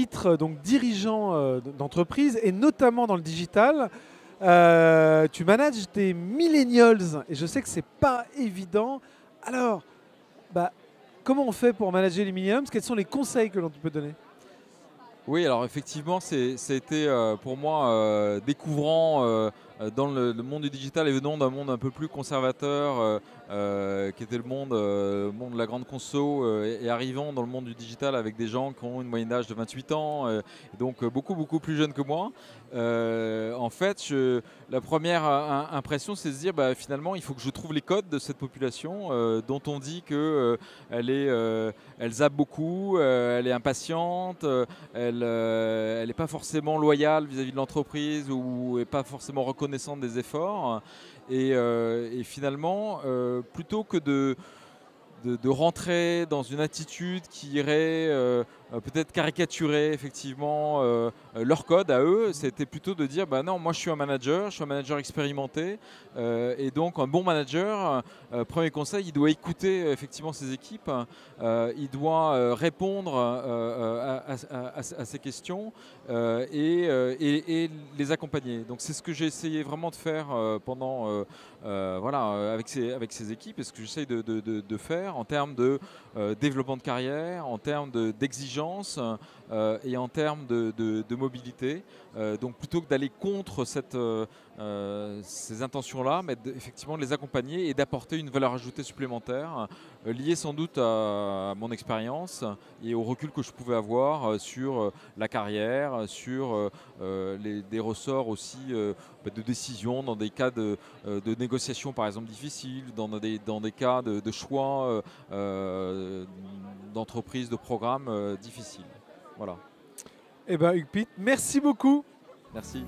titre donc dirigeant d'entreprise et notamment dans le digital. Tu manages des millennials et je sais que c'est pas évident. Alors, bah, comment on fait pour manager les millennials? Quels sont les conseils que l'on peut donner? Oui, alors effectivement, ça a été pour moi découvrant dans le monde du digital et venant d'un monde un peu plus conservateur qui était le monde de la grande conso et arrivant dans le monde du digital avec des gens qui ont une moyenne d'âge de 28 ans et donc beaucoup plus jeunes que moi. En fait, la première impression, c'est de se dire finalement, il faut que je trouve les codes de cette population dont on dit qu'elle elle zappe beaucoup, elle est impatiente, elle n'est pas forcément loyale vis-à-vis de l'entreprise ou n'est pas forcément reconnaissante des efforts. Et finalement, plutôt que de rentrer dans une attitude qui irait peut-être caricaturer effectivement leur code à eux, c'était plutôt de dire non, moi je suis un manager expérimenté et donc un bon manager, premier conseil, il doit écouter effectivement ses équipes, il doit répondre à ces questions et les accompagner. Donc c'est ce que j'ai essayé vraiment de faire pendant avec ces équipes et ce que j'essaye de faire en termes de développement de carrière, en termes d'exigence et en termes de mobilité. Donc plutôt que d'aller contre ces intentions-là, mais effectivement de les accompagner et d'apporter une valeur ajoutée supplémentaire, liée sans doute à mon expérience et au recul que je pouvais avoir sur la carrière, sur des ressorts aussi de décision dans des cas de négociations par exemple difficiles, dans des cas de choix d'entreprise, de programmes difficiles. Voilà. Eh bien, Hugues Pitt, merci beaucoup. Merci.